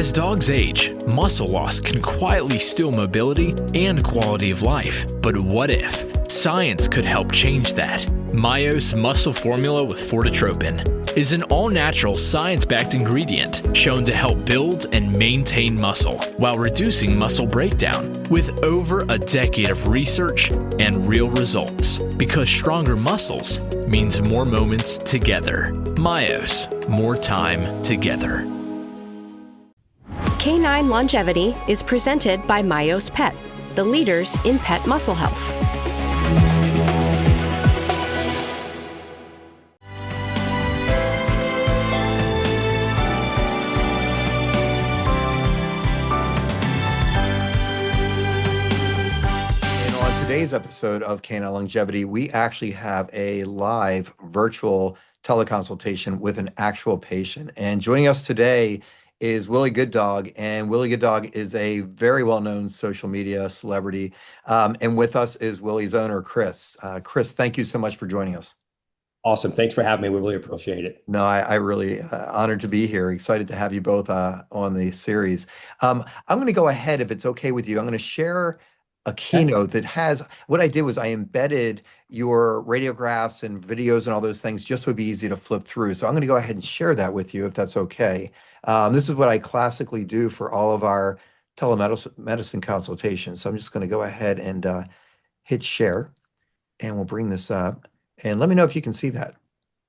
As dogs age, muscle loss can quietly steal mobility and quality of life. But what if science could help change that? Myos Muscle Formula with Fortitropin is an all-natural science-backed ingredient shown to help build and maintain muscle while reducing muscle breakdown with over a decade of research and real results. Because stronger muscles means more moments together. Myos, more time together. Canine Longevity is presented by Myos Pet, the leaders in pet muscle health. And on today's episode of Canine Longevity, we actually have a live virtual teleconsultation with an actual patient. And joining us today is Willy Good Dog, and Willy Good Dog is a very well-known social media celebrity. And with us is Willy's owner, Chris. Chris, thank you so much for joining us. Awesome. Thanks for having me. We really appreciate it. No, I really honored to be here. Excited to have you both on the series. I'm going to go ahead, if it's okay with you. I'm going to share a keynote that has, what I did was I embedded your radiographs and videos and all those things just would be easy to flip through. So I'm going to go ahead and share that with you if that's okay. This is what I classically do for all of our telemedicine consultations. So I'm just going to go ahead and hit share, and we'll bring this up. And let me know if you can see that.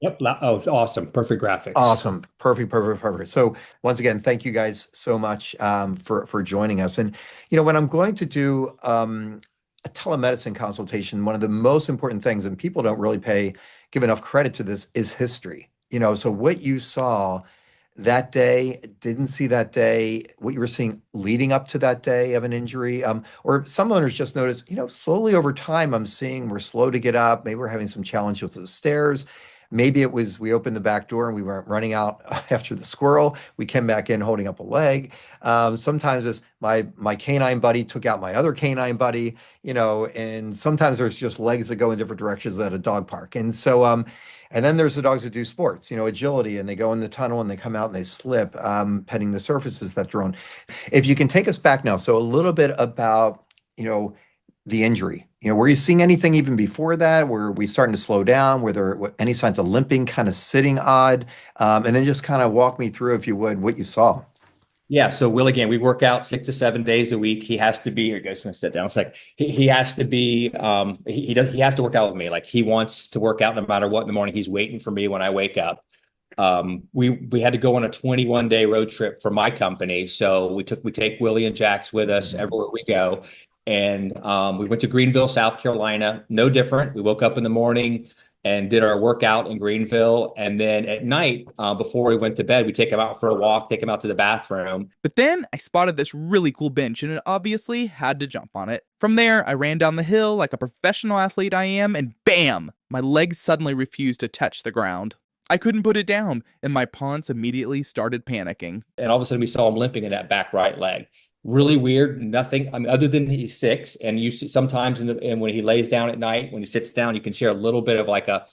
Yep. Oh, it's awesome. Perfect graphics. Awesome. Perfect. So once again, thank you guys so much for joining us. And, you know, when I'm going to do a telemedicine consultation, one of the most important things, and people don't really give enough credit to this, is history. You know, so what you saw that day, didn't see that day, what you were seeing leading up to that day of an injury, or some owners just notice, you know, slowly over time, I'm seeing we're slow to get up. Maybe we're having some challenge with the stairs. Maybe it was we opened the back door and we weren't running out after the squirrel. We came back in holding up a leg. Sometimes it's my canine buddy took out my other canine buddy, you know, and sometimes there's just legs that go in different directions at a dog park. And so, and then there's the dogs that do sports, you know, agility, and they go in the tunnel and they come out and they slip, petting the surfaces that they're on. If you can take us back now, so a little bit about, you know, the injury. You know, were you seeing anything even before that? Were we starting to slow down? Were there any signs of limping, kind of sitting odd? And then just kind of walk me through, if you would, what you saw. Yeah. So Will, again, we work out 6 to 7 days a week. He has to be, here he goes, going to sit down. It's like, he has to be, he has to work out with me. Like, he wants to work out no matter what in the morning. He's waiting for me when I wake up. We had to go on a 21-day road trip for my company. So we take Willie and Jax with us everywhere we go. And we went to Greenville, South Carolina. No different. We woke up in the morning and did our workout in Greenville. And then at night, before we went to bed, we take him out for a walk, take him out to the bathroom. But then I spotted this really cool bench and it obviously had to jump on it. From there, I ran down the hill like a professional athlete I am, and bam! My legs suddenly refused to touch the ground. I couldn't put it down, and my pawns immediately started panicking. And all of a sudden we saw him limping in that back right leg. Really weird. Nothing. I mean, other than he's 6, and you see sometimes and when he lays down at night, when he sits down, you can hear a little bit of like a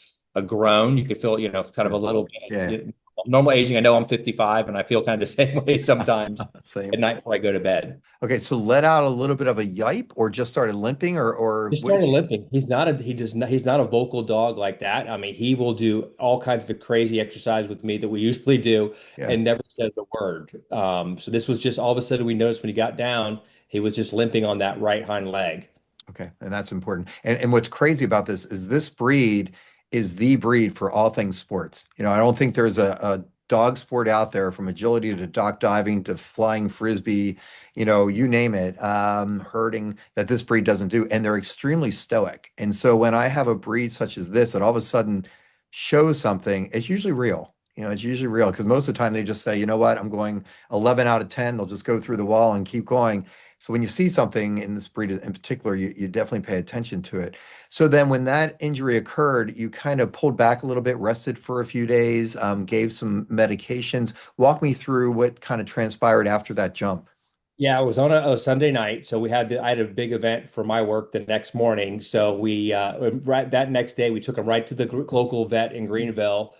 groan. You can feel, you know, kind of a little bit. Yeah. Normal aging. I know I'm 55, and I feel kind of the same way sometimes Same. at night before I go to bed. Okay, so let out a little bit of a yipe, or just started limping, or He started limping. He's not a vocal dog like that. I mean, he will do all kinds of crazy exercise with me that we usually do, and never says a word. So this was just all of a sudden we noticed when he got down, he was just limping on that right hind leg. Okay, and that's important. And what's crazy about this breed is the breed for all things sports. You know, I don't think there's a dog sport out there, from agility to dock diving to flying frisbee, you know, you name it, herding, that this breed doesn't do. And they're extremely stoic. And so when I have a breed such as this that all of a sudden shows something, it's usually real. You know, it's usually real, because most of the time they just say, you know what, I'm going 11 out of 10. They'll just go through the wall and keep going. So when you see something in this breed in particular, you definitely pay attention to it. So then when that injury occurred, you kind of pulled back a little bit, rested for a few days, gave some medications. Walk me through what kind of transpired after that jump. Yeah, it was on a Sunday night. So I had a big event for my work the next morning. So we, right that next day, we took him right to the local vet in Greenville.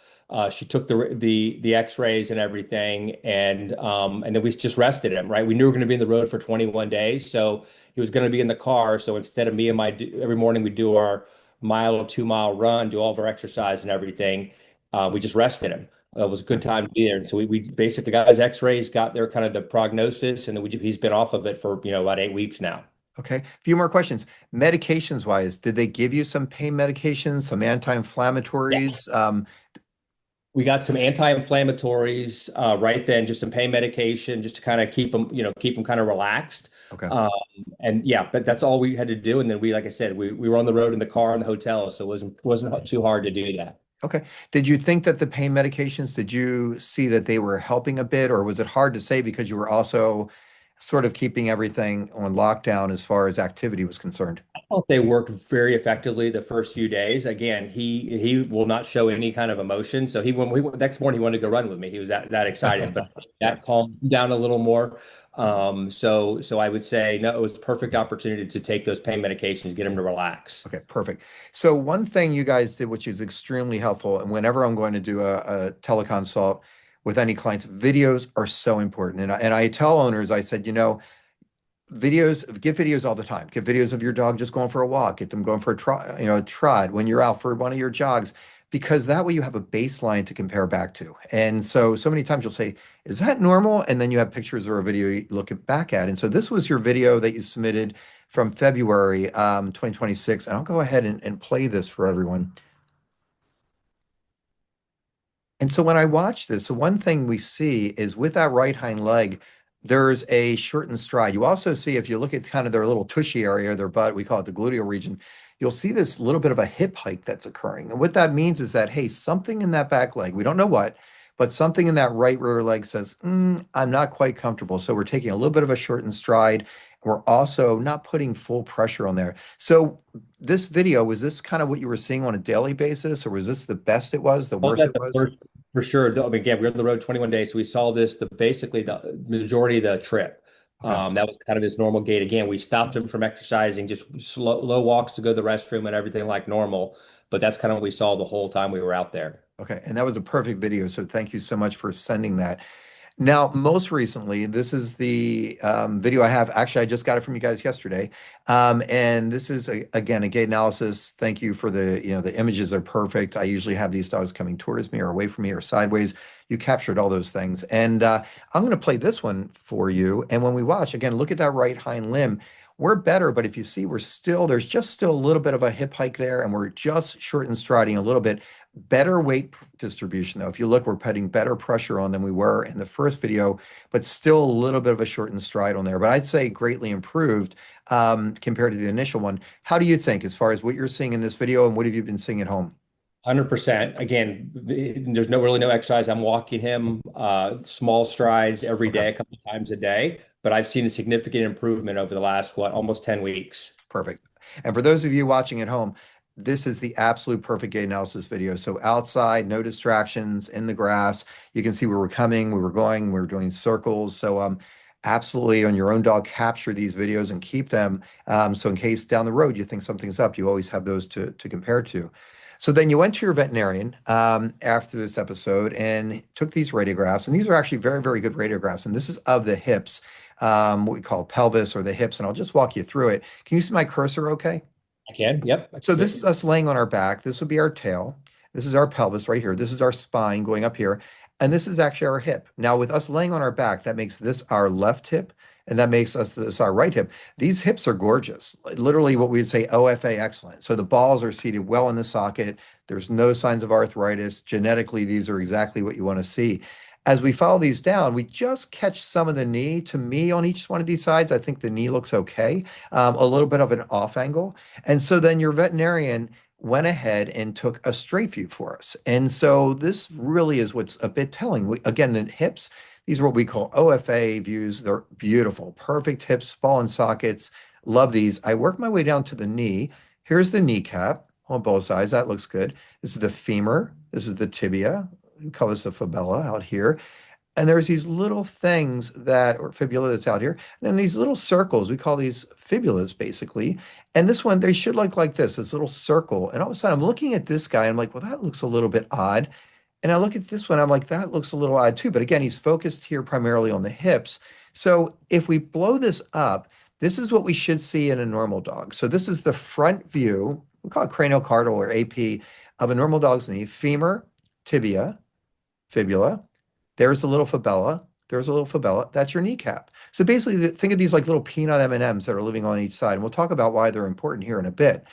She took the X-rays and everything, and then we just rested him. Right, we knew we were going to be in the road for 21 days, so he was going to be in the car. So instead of me and every morning we do our mile or 2 mile run, do all of our exercise and everything, we just rested him. It was a good time to be there. And so we basically got his X-rays, got their kind of the prognosis, and then he's been off of it for about 8 weeks now. Okay. A few more questions. Medications wise, did they give you some pain medications, some anti-inflammatories? We got some anti-inflammatories right then, just some pain medication, just to kind of keep them kind of relaxed. Okay. And yeah, but that's all we had to do. And then like I said, we were on the road in the car in the hotel, so it wasn't too hard to do that. Okay. Did you think that the pain medications, did you see that they were helping a bit, or was it hard to say because you were also sort of keeping everything on lockdown as far as activity was concerned? I thought they worked very effectively the first few days. Again, he will not show any kind of emotion. So next morning he wanted to go run with me. He was that excited, but Yeah. that calmed him down a little more. So I would say no, it was a perfect opportunity to take those pain medications, get him to relax. Okay, perfect. So one thing you guys did, which is extremely helpful, and whenever I'm going to do a teleconsult with any clients, videos are so important. And I tell owners, I said, give videos all the time. Give videos of your dog just going for a walk. Get them going for a trot when you're out for one of your jogs, because that way you have a baseline to compare back to. And so many times you'll say, is that normal? And then you have pictures or a video you look back at. And so this was your video that you submitted from February 2026. And I'll go ahead and play this for everyone. And so when I watch this, the one thing we see is with that right hind leg, there's a shortened stride. You also see, if you look at kind of their little tushy area, their butt, we call it the gluteal region, you'll see this little bit of a hip hike that's occurring. And what that means is that, hey, something in that back leg, we don't know what, but something in that right rear leg says, I'm not quite comfortable. So we're taking a little bit of a shortened stride. We're also not putting full pressure on there. So this video, was this kind of what you were seeing on a daily basis, or was this the best it was, the worst it was? For sure. I mean, again, we were on the road 21 days, so we saw this basically the majority of the trip. Okay. That was kind of his normal gait. Again, we stopped him from exercising, just low walks to go to the restroom and everything like normal. But that's kind of what we saw the whole time we were out there. Okay. And that was a perfect video. So thank you so much for sending that. Now, most recently, this is the video I have. Actually, I just got it from you guys yesterday. And this is, again, a gait analysis. Thank you for the images are perfect. I usually have these dogs coming towards me or away from me or sideways. You captured all those things. And I'm going to play this one for you. And when we watch, again, look at that right hind limb. We're better, but if you see, there's just still a little bit of a hip hike there, and we're just shortened striding a little bit. Better weight distribution, though. If you look, we're putting better pressure on than we were in the first video, but still a little bit of a shortened stride on there. But I'd say greatly improved compared to the initial one. How do you think, as far as what you're seeing in this video, and what have you been seeing at home? 100%. Again, there's really no exercise. I'm walking him small strides every day, a couple of times a day. But I've seen a significant improvement over the last, almost 10 weeks. Perfect. And for those of you watching at home, this is the absolute perfect gait analysis video. So outside, no distractions, in the grass. You can see where we're coming, where we're going, we're doing circles. So absolutely, on your own dog, capture these videos and keep them. So in case down the road you think something's up, you always have those to compare to. So then you went to your veterinarian after this episode and took these radiographs. And these are actually very, very good radiographs. And this is of the hips, what we call pelvis or the hips. And I'll just walk you through it. Can you see my cursor okay? I can. Yep. So this is us laying on our back. This would be our tail. This is our pelvis right here. This is our spine going up here. And this is actually our hip. Now, with us laying on our back, that makes this our left hip, and that makes this our right hip. These hips are gorgeous. Literally what we would say OFA excellent. So the balls are seated well in the socket. There's no signs of arthritis. Genetically, these are exactly what you want to see. As we follow these down, we just catch some of the knee. To me, on each one of these sides, I think the knee looks okay, a little bit of an off angle. And so then your veterinarian went ahead and took a straight view for us. And so this really is what's a bit telling. Again, the hips, these are what we call OFA views. They're beautiful, perfect hips, ball and sockets. Love these. I work my way down to the knee. Here's the kneecap on both sides. That looks good. This is the femur. This is the tibia. We call this a fibula out here. And there's these little things or fibula that's out here. And then these little circles, we call these fibulas basically. And this one, they should look like this little circle. And all of a sudden I'm looking at this guy. And I'm like, well, that looks a little bit odd. And I look at this one, I'm like, that looks a little odd too. But again, he's focused here primarily on the hips. So if we blow this up, this is what we should see in a normal dog. So this is the front view, we call it craniocaudal or AP, of a normal dog's knee, femur, tibia, fibula. There's a little fibella. There's a little fibella. That's your kneecap. So basically, think of these like little peanut M&Ms that are living on each side. And we'll talk about why they're important here in a bit.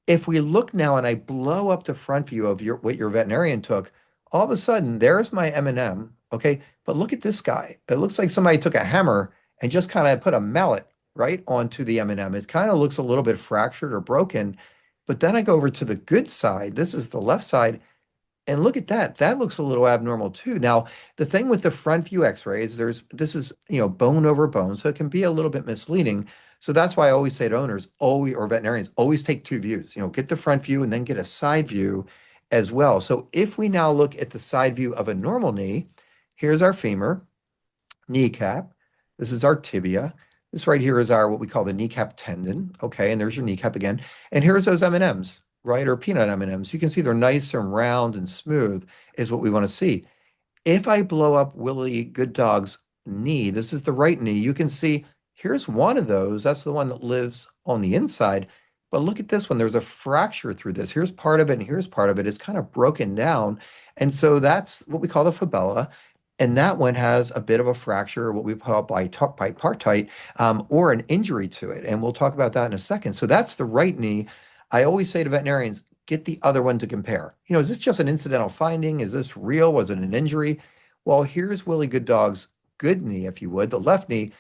If we look now and I blow up the front view of what your veterinarian took, all of a sudden there's my M&M. Okay, but look at this guy. It looks like somebody took a hammer and just kind of put a mallet right onto the M&M. It kind of looks a little bit fractured or broken. But then I go over to the good side. This is the left side. And look at that. That looks a little abnormal too. Now, the thing with the front view x-rays, this is, bone over bone, so it can be a little bit misleading. So that's why I always say to owners, always, or veterinarians, always take two views. Get the front view and then get a side view as well. So if we now look at the side view of a normal knee, here's our femur, kneecap. This is our tibia. This right here is our what we call the kneecap tendon. Okay, and there's your kneecap again. And here's those M&Ms, right? Or peanut M&Ms. You can see they're nice and round and smooth is what we want to see. If I blow up Willy Good Dog's knee, this is the right knee, you can see here's one of those. That's the one that lives on the inside. But look at this one. There's a fracture through this. Here's part of it and here's part of it. It's kind of broken down. And so that's what we call the fibella. And that one has a bit of a fracture, what we call bipartite, or an injury to it. And we'll talk about that in a second. So that's the right knee. I always say to veterinarians, get the other one to compare. Is this just an incidental finding? Is this real? Was it an injury? Well, here's Willy Good Dog's good knee, if you would, the left knee.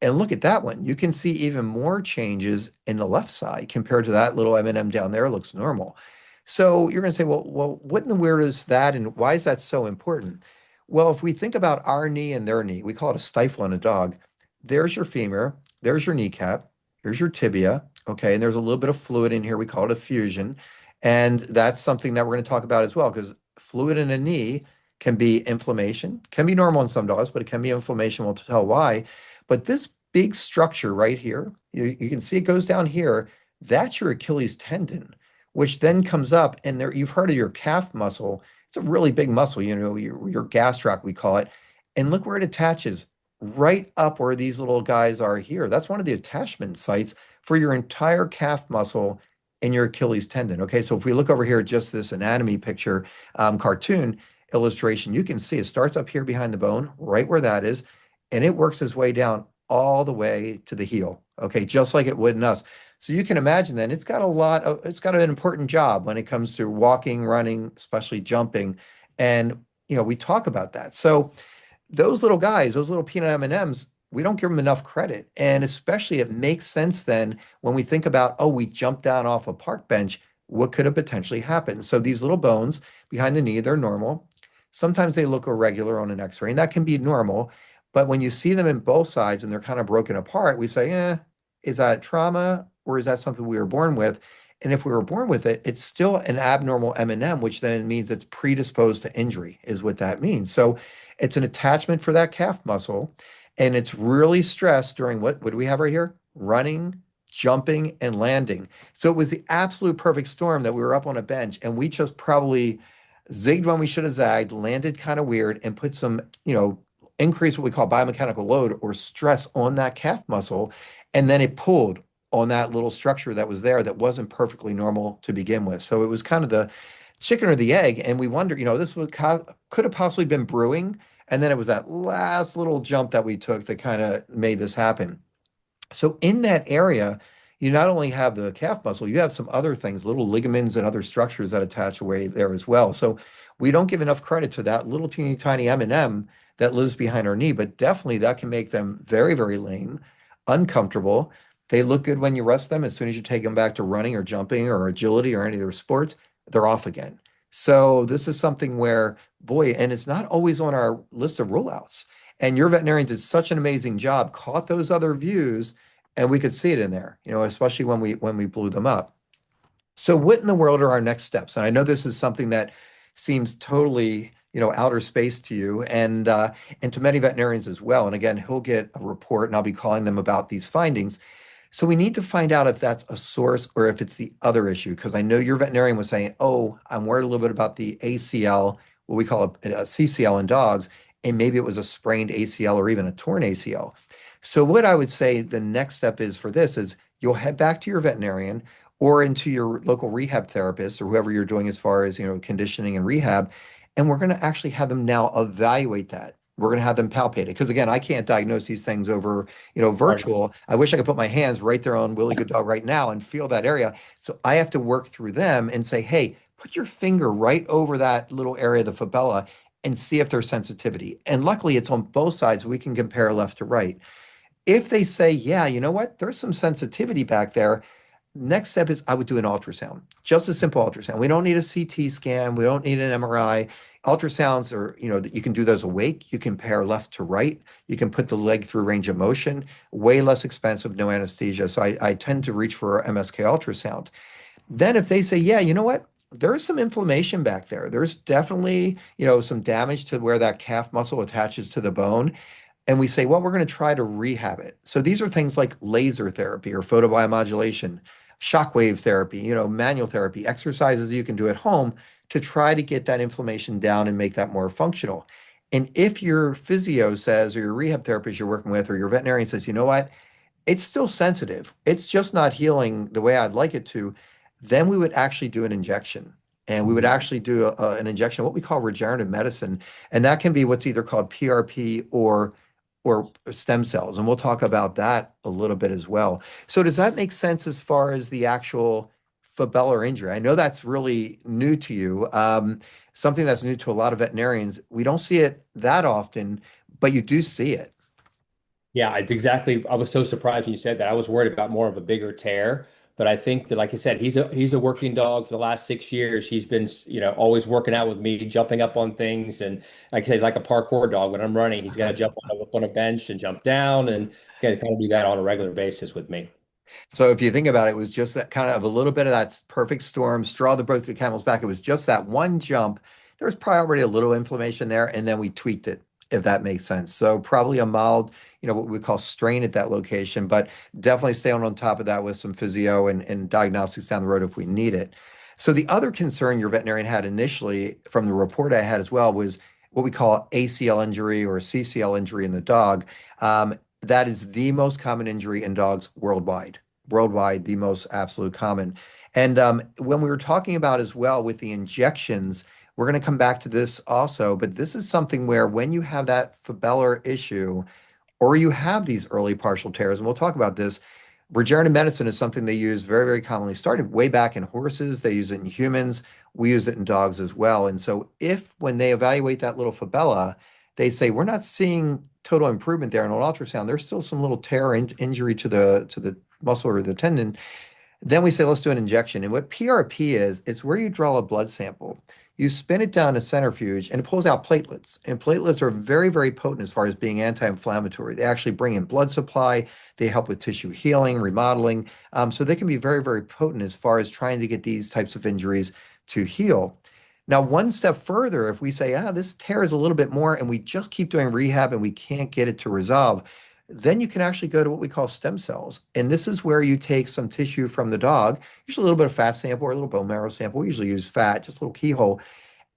And look at that one. You can see even more changes in the left side compared to that little M&M down there. It looks normal. So you're going to say, well, what in the weird is that? And why is that so important? Well, if we think about our knee and their knee, we call it a stifle in a dog. There's your femur, there's your kneecap, here's your tibia, okay, and there's a little bit of fluid in here. We call it a fusion, and that's something that we're going to talk about as well, because fluid in a knee can be inflammation, can be normal in some dogs, but it can be inflammation. We'll tell why. But this big structure right here, you can see it goes down here. That's your Achilles tendon, which then comes up, and there you've heard of your calf muscle. It's a really big muscle, your gastroc, we call it. And look where it attaches, right up where these little guys are here. That's one of the attachment sites for your entire calf muscle and your Achilles tendon. Okay, so if we look over here at just this anatomy picture, cartoon illustration, you can see it starts up here behind the bone, right where that is, and it works its way down all the way to the heel. Okay, just like it would in us. So you can imagine then it's got an important job when it comes to walking, running, especially jumping. And, we talk about that. So those little guys, those little peanut M&Ms, we don't give them enough credit. And especially it makes sense then when we think about, oh, we jumped down off a park bench, what could have potentially happened? So these little bones behind the knee, they're normal. Sometimes they look irregular on an x-ray, and that can be normal. But when you see them in both sides and they're kind of broken apart, we say, is that trauma? Or is that something we were born with? And if we were born with it, it's still an abnormal M&M, which then means it's predisposed to injury, is what that means. So it's an attachment for that calf muscle, and it's really stressed during what do we have right here? Running, jumping, and landing. So it was the absolute perfect storm that we were up on a bench, and we just probably zigged when we should have zagged, landed kind of weird, and put some, increase what we call biomechanical load or stress on that calf muscle, and then it pulled on that little structure that was there that wasn't perfectly normal to begin with. So it was kind of the chicken or the egg. And we wonder, this could have possibly been brewing. And then it was that last little jump that we took that kind of made this happen. So in that area, you not only have the calf muscle, you have some other things, little ligaments and other structures that attach away there as well. So we don't give enough credit to that little teeny tiny M&M that lives behind our knee, but definitely that can make them very, very lame, uncomfortable. They look good when you rest them. As soon as you take them back to running or jumping or agility or any of their sports, they're off again. So this is something where, boy, and it's not always on our list of rule outs. And your veterinarian did such an amazing job, caught those other views, and we could see it in there, especially when we blew them up. So what in the world are our next steps? And I know this is something that seems totally, outer space to you and to many veterinarians as well. And again, he'll get a report and I'll be calling them about these findings. So we need to find out if that's a source or if it's the other issue, because I know your veterinarian was saying, oh, I'm worried a little bit about the ACL what we call a CCL in dogs, and maybe it was a sprained ACL or even a torn ACL. So what I would say the next step is for this is you'll head back to your veterinarian or into your local rehab therapist or whoever you're doing as far as, conditioning and rehab, and we're going to actually have them now evaluate that. We're going to have them palpate it because again, I can't diagnose these things over, virtual. I wish I could put my hands right there on Willy Good Dog right now and feel that area. So I have to work through them and say, hey, put your finger right over that little area of the fibula and see if there's sensitivity. And luckily, it's on both sides. We can compare left to right. If they say, yeah, you know what, there's some sensitivity back there, next step is I would do an ultrasound, just a simple ultrasound. We don't need a CT scan. We don't need an MRI. Ultrasounds are, that you can do those awake. You can pair left to right. You can put the leg through range of motion, way less expensive, no anesthesia. So I tend to reach for MSK ultrasound. Then if they say, yeah, you know what, there's some inflammation back there. There's definitely, some damage to where that calf muscle attaches to the bone. And we say, well, we're going to try to rehab it. So these are things like laser therapy or photobiomodulation, shockwave therapy, manual therapy, exercises you can do at home to try to get that inflammation down and make that more functional. And if your physio says, or your rehab therapist you're working with, or your veterinarian says, you know what, it's still sensitive, it's just not healing the way I'd like it to, then we would actually do an injection. And we would actually do an injection, what we call regenerative medicine. And that can be what's either called PRP or stem cells. And we'll talk about that a little bit as well. So does that make sense as far as the actual fibular injury? I know that's really new to you, something that's new to a lot of veterinarians. We don't see it that often, but you do see it. Yeah, it's exactly. I was so surprised when you said that. I was worried about more of a bigger tear, but I think that, like I said, he's a working dog for the last 6 years. He's been, always working out with me, jumping up on things, and like I said, he's like a parkour dog. When I'm running, he's got to jump up on a bench and jump down, and got to kind of do that on a regular basis with me. So if you think about it, it was just that kind of a little bit of that perfect storm, straw that broke the camel's back. It was just that one jump. There was probably already a little inflammation there, and then we tweaked it, if that makes sense. So probably a mild, what we call strain at that location, but definitely stay on top of that with some physio and diagnostics down the road if we need it. So the other concern your veterinarian had initially from the report I had as well was what we call ACL injury or CCL injury in the dog. That is the most common injury in dogs worldwide. Worldwide, the most absolute common. And when we were talking about as well with the injections, we're going to come back to this also, but this is something where when you have that fibular issue or you have these early partial tears, and we'll talk about this, regenerative medicine is something they use very, very commonly. Started way back in horses, they use it in humans, we use it in dogs as well. And so if when they evaluate that little fibula, they say, we're not seeing total improvement there in an ultrasound, there's still some little tear injury to the muscle or the tendon, then we say, let's do an injection. And what PRP is, it's where you draw a blood sample. You spin it down a centrifuge and it pulls out platelets. And platelets are very, very potent as far as being anti-inflammatory. They actually bring in blood supply. They help with tissue healing, remodeling. So they can be very, very potent as far as trying to get these types of injuries to heal. Now, one step further, if we say, this tear is a little bit more and we just keep doing rehab and we can't get it to resolve, then you can actually go to what we call stem cells. And this is where you take some tissue from the dog, usually a little bit of fat sample or a little bone marrow sample. We usually use fat, just a little keyhole.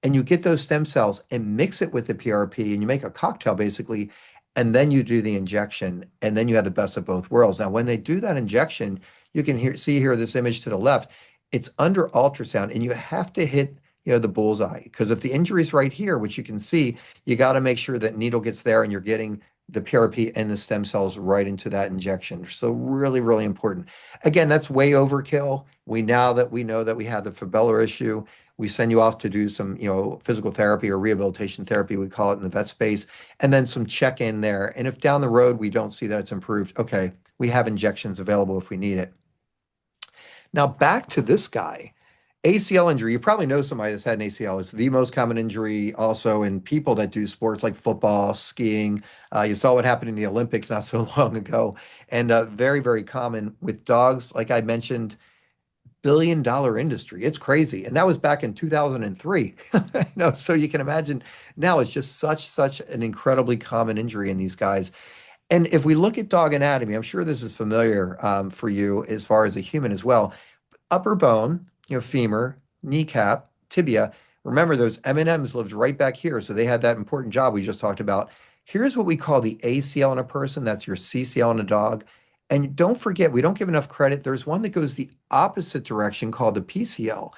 And you get those stem cells and mix it with the PRP and you make a cocktail basically. And then you do the injection and then you have the best of both worlds. Now, when they do that injection, you can see here this image to the left. It's under ultrasound and you have to hit the bullseye, because if the injury is right here, which you can see, you got to make sure that needle gets there and you're getting the PRP and the stem cells right into that injection. So really, really important. Again, that's way overkill. We know that we have the fibular issue. We send you off to do some, physical therapy or rehabilitation therapy, we call it in the vet space, and then some check-in there. And if down the road we don't see that it's improved, okay, we have injections available if we need it. Now back to this guy. ACL injury, you probably know somebody that's had an ACL. It's the most common injury also in people that do sports like football, skiing. You saw what happened in the Olympics not so long ago. And very, very common with dogs. Like I mentioned, billion-dollar industry. It's crazy. And that was back in 2003. So you can imagine now it's just such an incredibly common injury in these guys. And if we look at dog anatomy, I'm sure this is familiar for you as far as a human as well. Upper bone, femur, kneecap, tibia, Remember, those M&Ms lived right back here, so they had that important job we just talked about. Here's what we call the ACL in a person. That's your CCL in a dog. And don't forget, we don't give enough credit. There's one that goes the opposite direction called the PCL.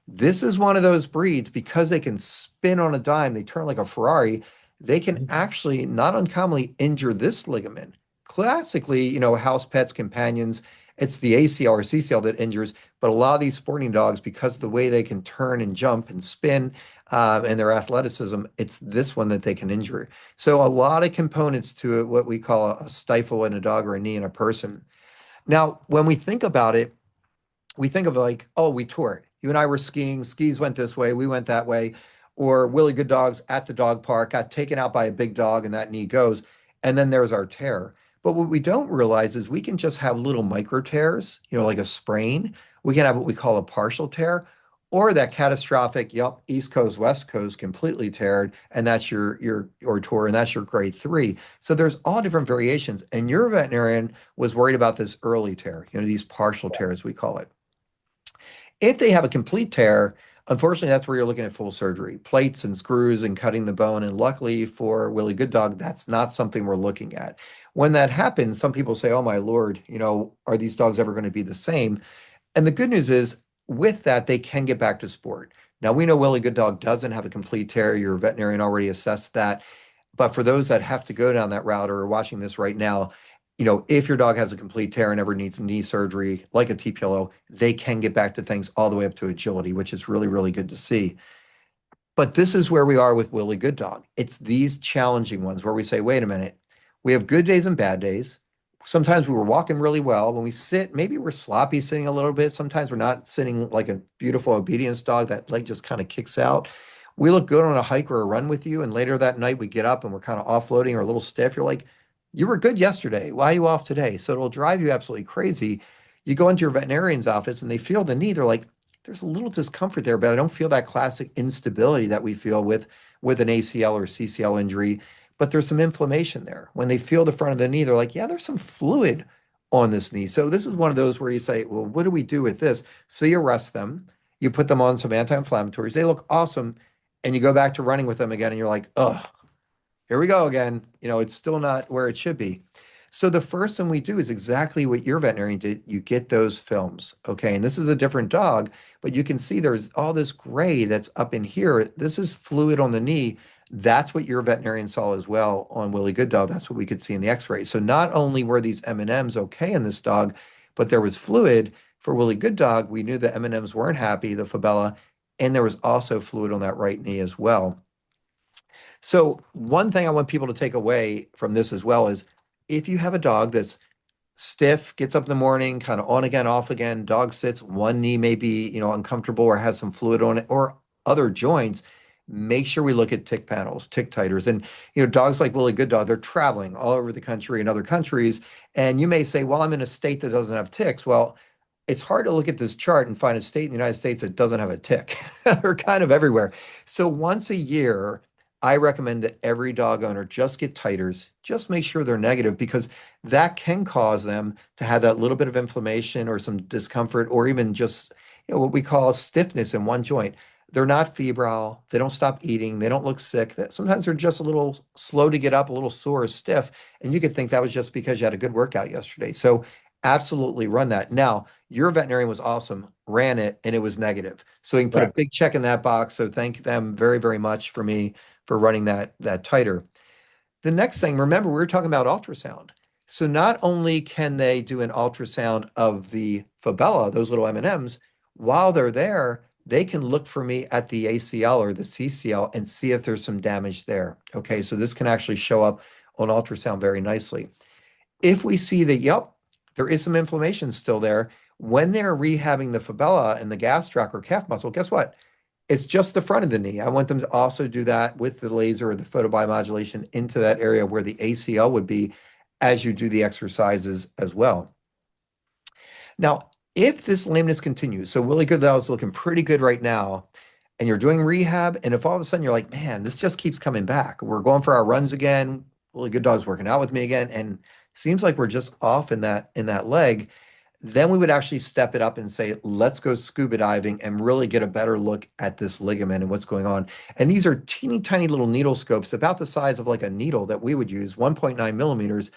This is one of those breeds because they can spin on a dime, they turn like a Ferrari. They can actually not uncommonly injure this ligament. Classically, house pets, companions, it's the ACL or CCL that injures, but a lot of these sporting dogs, because of the way they can turn and jump and spin and their athleticism, it's this one that they can injure. So a lot of components to it, what we call a stifle in a dog or a knee in a person. Now, when we think about it, we think of like, oh, we tore it. You and I were skiing, skis went this way, we went that way. Or Willy Good Dogs at the dog park got taken out by a big dog and that knee goes. And then there's our tear. But what we don't realize is we can just have little micro tears, like a sprain. We can have what we call a partial tear, or that catastrophic, East Coast, West Coast, completely teared, and that's your tore, and that's your grade 3. So there's all different variations. And your veterinarian was worried about this early tear, these partial tears, we call it. If they have a complete tear, unfortunately, that's where you're looking at full surgery, plates and screws and cutting the bone. And luckily for Willy Good Dog, that's not something we're looking at. When that happens, some people say, oh my Lord, are these dogs ever going to be the same? And the good news is with that, they can get back to sport. Now, we know Willy Good Dog doesn't have a complete tear. Your veterinarian already assessed that. But for those that have to go down that route or are watching this right now, if your dog has a complete tear and ever needs knee surgery, like a TPLO, they can get back to things all the way up to agility, which is really, really good to see. But this is where we are with Willy Good Dog. It's these challenging ones where we say, wait a minute, we have good days and bad days. Sometimes we were walking really well. When we sit, maybe we're sloppy sitting a little bit. Sometimes we're not sitting like a beautiful obedience dog. That leg just kind of kicks out. We look good on a hike or a run with you, and later that night we get up and we're kind of offloading or a little stiff. You're like, you were good yesterday. Why are you off today? So it'll drive you absolutely crazy. You go into your veterinarian's office and they feel the knee. They're like, there's a little discomfort there, but I don't feel that classic instability that we feel with an ACL or CCL injury, but there's some inflammation there. When they feel the front of the knee, they're like, yeah, there's some fluid on this knee. So this is one of those where you say, well, what do we do with this? So you rest them, you put them on some anti-inflammatories. They look awesome. And you go back to running with them again and you're like, ugh, here we go again. It's still not where it should be. So the first thing we do is exactly what your veterinarian did. You get those films, okay? And this is a different dog, but you can see there's all this gray that's up in here. This is fluid on the knee. That's what your veterinarian saw as well on Willy Good Dog. That's what we could see in the x-ray. So not only were these M&Ms okay in this dog, but there was fluid. For Willy Good Dog, we knew the M&Ms weren't happy, the fibella, and there was also fluid on that right knee as well. So one thing I want people to take away from this as well is if you have a dog that's stiff, gets up in the morning, kind of on again, off again, dog sits, one knee may be, uncomfortable or has some fluid on it or other joints, make sure we look at tick panels, tick titers. And, dogs like Willy Good Dog, they're traveling all over the country and other countries. And you may say, well, I'm in a state that doesn't have ticks. Well, it's hard to look at this chart and find a state in the United States that doesn't have a tick. They're kind of everywhere. So once a year, I recommend that every dog owner just get titers, just make sure they're negative, because that can cause them to have that little bit of inflammation or some discomfort, or even just, what we call stiffness in one joint. They're not febrile. They don't stop eating. They don't look sick. Sometimes they're just a little slow to get up, a little sore or stiff. And you could think that was just because you had a good workout yesterday. So absolutely run that. Now, your veterinarian was awesome, ran it, and it was negative. So you can put a big check in that box. So thank them very, very much for running that titer. The next thing, remember, we were talking about ultrasound. So not only can they do an ultrasound of the fibella, those little M&Ms, while they're there, they can look for me at the ACL or the CCL and see if there's some damage there. Okay, so this can actually show up on ultrasound very nicely. If we see that, yep, there is some inflammation still there, when they're rehabbing the fibella and the gastroc or calf muscle, guess what? It's just the front of the knee. I want them to also do that with the laser or the photobiomodulation into that area where the ACL would be as you do the exercises as well. Now, if this lameness continues, so Willy Good Dog is looking pretty good right now, and you're doing rehab, and if all of a sudden you're like, man, this just keeps coming back. We're going for our runs again. Willy Good Dog's working out with me again, and seems like we're just off in that leg. Then we would actually step it up and say, let's go scuba diving and really get a better look at this ligament and what's going on. And these are teeny tiny little needle scopes about the size of like a needle that we would use, 1.9 millimeters.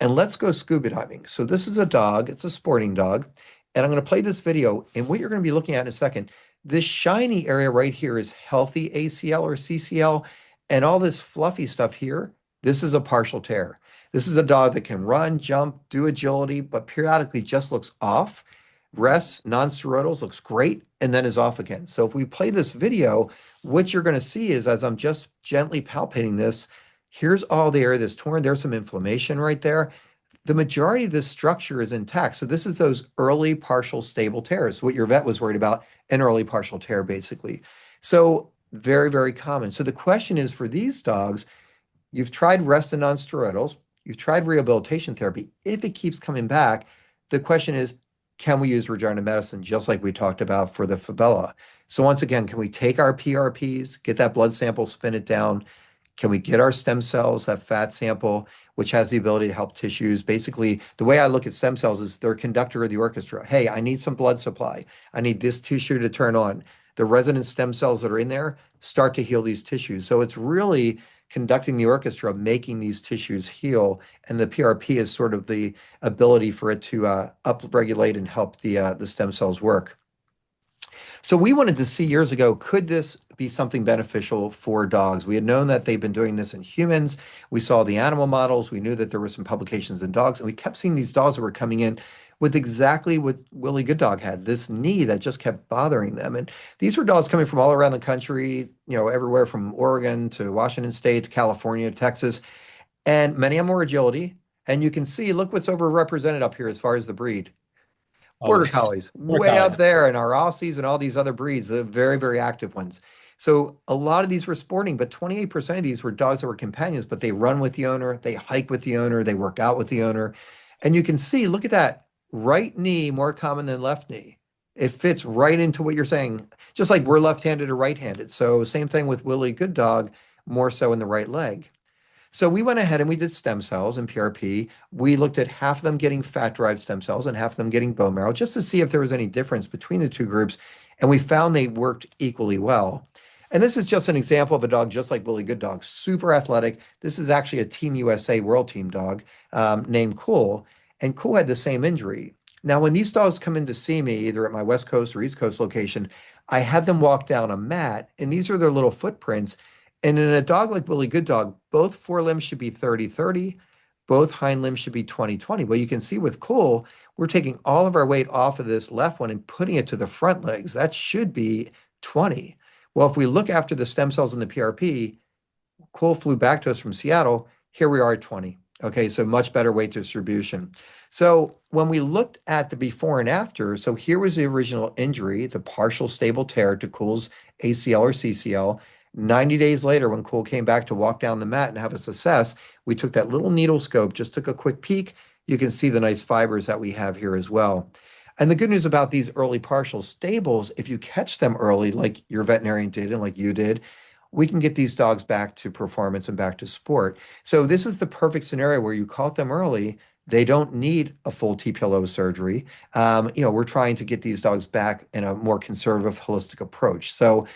And let's go scuba diving. So this is a dog, it's a sporting dog. And I'm going to play this video. And what you're going to be looking at in a second, this shiny area right here is healthy ACL or CCL. And all this fluffy stuff here, this is a partial tear. This is a dog that can run, jump, do agility, but periodically just looks off, rests, non-steroidals, looks great, and then is off again. So if we play this video, what you're going to see is as I'm just gently palpating this, here's all the area that's torn. There's some inflammation right there. The majority of this structure is intact. So this is those early partial stable tears, what your vet was worried about, an early partial tear, basically. So very, very common. So the question is for these dogs, you've tried rest and non-steroidals, you've tried rehabilitation therapy. If it keeps coming back, the question is, can we use regenerative medicine, just like we talked about for the fibula? So once again, can we take our PRPs, get that blood sample, spin it down? Can we get our stem cells, that fat sample, which has the ability to help tissues? Basically, the way I look at stem cells is they're a conductor of the orchestra. Hey, I need some blood supply. I need this tissue to turn on. The resident stem cells that are in there start to heal these tissues. So it's really conducting the orchestra, making these tissues heal. And the PRP is sort of the ability for it to upregulate and help the stem cells work. So we wanted to see years ago, could this be something beneficial for dogs? We had known that they've been doing this in humans. We saw the animal models. We knew that there were some publications in dogs, and we kept seeing these dogs that were coming in with exactly what Willy Good Dog had, this knee that just kept bothering them. And these were dogs coming from all around the country, everywhere from Oregon to Washington State to California, Texas, and many of them were agility. And you can see, look what's overrepresented up here as far as the breed. Border Collies, way up there, and our Aussies and all these other breeds, the very, very active ones. So a lot of these were sporting, but 28% of these were dogs that were companions, but they run with the owner, they hike with the owner, they work out with the owner. And you can see, look at that. Right knee more common than left knee. It fits right into what you're saying, just like we're left-handed or right-handed. So same thing with Willy Good Dog, more so in the right leg. So we went ahead and we did stem cells and PRP. We looked at half of them getting fat-derived stem cells and half of them getting bone marrow, just to see if there was any difference between the two groups. And we found they worked equally well. And this is just an example of a dog just like Willy Good Dog, super athletic. This is actually a Team USA World Team dog named Cool. And Cool had the same injury. Now, when these dogs come in to see me, either at my West Coast or East Coast location, I had them walk down a mat, and these are their little footprints. And in a dog like Willy Good Dog, both forelimbs should be 30-30, both hind limbs should be 20-20. Well, you can see with Cool, we're taking all of our weight off of this left one and putting it to the front legs. That should be 20. Well, if we look after the stem cells and the PRP, Cool flew back to us from Seattle. Here we are at 20. Okay, so much better weight distribution. So when we looked at the before and after, so here was the original injury, the partial stable tear to Cool's ACL or CCL. 90 days later, when Cool came back to walk down the mat and have us assess, we took that little needle scope, just took a quick peek. You can see the nice fibers that we have here as well. And the good news about these early partial stables, if you catch them early, like your veterinarian did and like you did, we can get these dogs back to performance and back to sport. So this is the perfect scenario where you caught them early. They don't need a full TPLO surgery. We're trying to get these dogs back in a more conservative, holistic approach. So,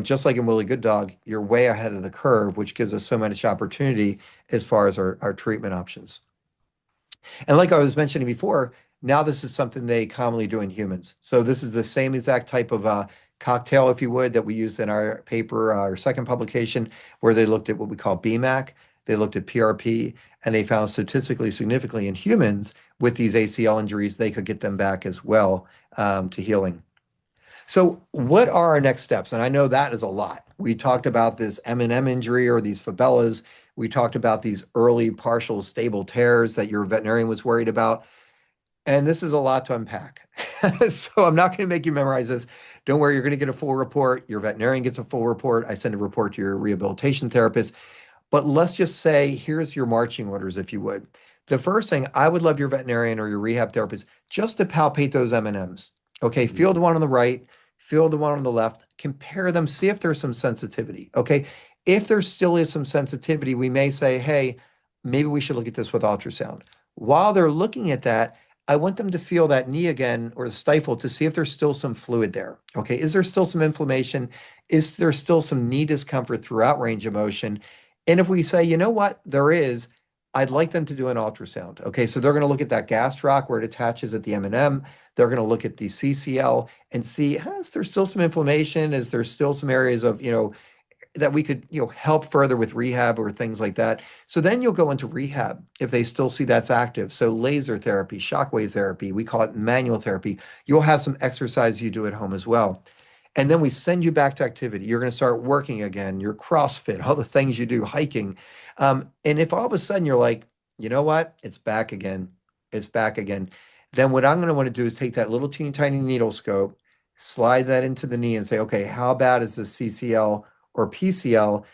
just like in Willy Good Dog, you're way ahead of the curve, which gives us so much opportunity as far as our treatment options. And like I was mentioning before, now this is something they commonly do in humans. So this is the same exact type of cocktail, if you would, that we used in our paper, our second publication, where they looked at what we call BMAC. They looked at PRP, and they found statistically significantly in humans with these ACL injuries, they could get them back as well to healing. So what are our next steps? And I know that is a lot. We talked about this M&M injury or these fibulas. We talked about these early partial stable tears that your veterinarian was worried about. And this is a lot to unpack. So I'm not going to make you memorize this. Don't worry, you're going to get a full report. Your veterinarian gets a full report. I send a report to your rehabilitation therapist. But let's just say, here's your marching orders, if you would. The first thing, I would love your veterinarian or your rehab therapist just to palpate those M&Ms. Okay, feel the one on the right, feel the one on the left, compare them, see if there's some sensitivity. Okay, if there still is some sensitivity, we may say, hey, maybe we should look at this with ultrasound. While they're looking at that, I want them to feel that knee again or the stifle to see if there's still some fluid there. Okay, is there still some inflammation? Is there still some knee discomfort throughout range of motion? And if we say, you know what, there is, I'd like them to do an ultrasound. Okay, so they're going to look at that gastroc where it attaches at the M&M. They're going to look at the CCL and see, is there still some inflammation? Is there still some areas of, that we could, help further with rehab or things like that. So then you'll go into rehab if they still see that's active. So laser therapy, shockwave therapy, we call it manual therapy. You'll have some exercise you do at home as well. And then we send you back to activity. You're going to start working again, your CrossFit, all the things you do, hiking. And if all of a sudden you're like, you know what, it's back again, then what I'm going to want to do is take that little teeny tiny needle scope, slide that into the knee and say, okay, how bad is this CCL or PCL,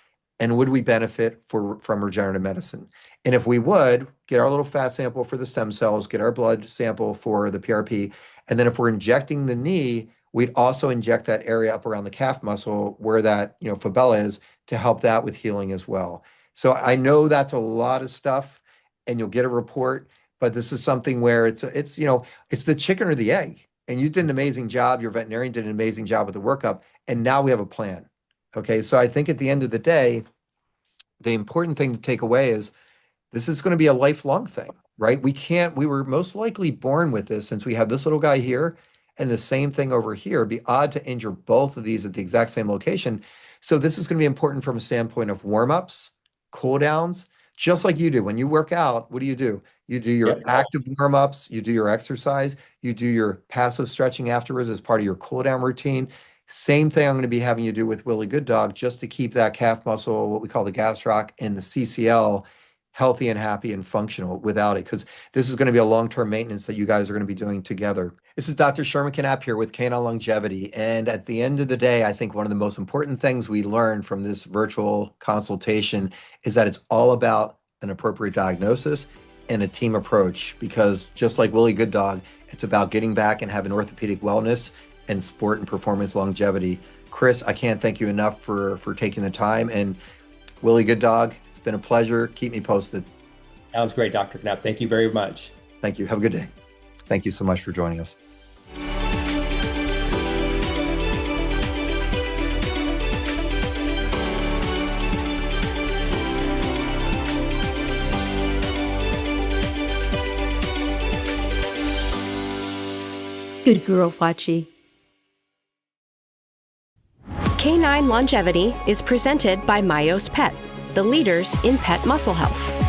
and would we benefit from regenerative medicine? And if we would, get our little fat sample for the stem cells, get our blood sample for the PRP, and then if we're injecting the knee, we'd also inject that area up around the calf muscle where that fibella is to help that with healing as well. So I know that's a lot of stuff, and you'll get a report, but this is something where it's the chicken or the egg. And you did an amazing job. Your veterinarian did an amazing job with the workup, and now we have a plan. Okay, so I think at the end of the day, the important thing to take away is this is going to be a lifelong thing, right? We were most likely born with this since we have this little guy here and the same thing over here. It'd be odd to injure both of these at the exact same location. So this is going to be important from a standpoint of warm-ups, cool downs, just like you do. When you work out, what do? You do your active warm-ups, you do your exercise, you do your passive stretching afterwards as part of your cool down routine. Same thing I'm going to be having you do with Willy Good Dog, just to keep that calf muscle, what we call the gastroc, and the CCL healthy and happy and functional without it, because this is going to be a long-term maintenance that you guys are going to be doing together. This is Dr. Sherman Canapp here with Canine Longevity. And at the end of the day, I think one of the most important things we learned from this virtual consultation is that it's all about an appropriate diagnosis and a team approach, because just like Willy Good Dog, it's about getting back and having orthopedic wellness and sport and performance longevity. Chris, I can't thank you enough for taking the time. And Willy Good Dog, it's been a pleasure. Keep me posted. Sounds great, Dr. Canapp. Thank you very much. Thank you. Have a good day. Thank you so much for joining us. Good girl, Fachi. Canine Longevity is presented by Myos Pet, the leaders in pet muscle health.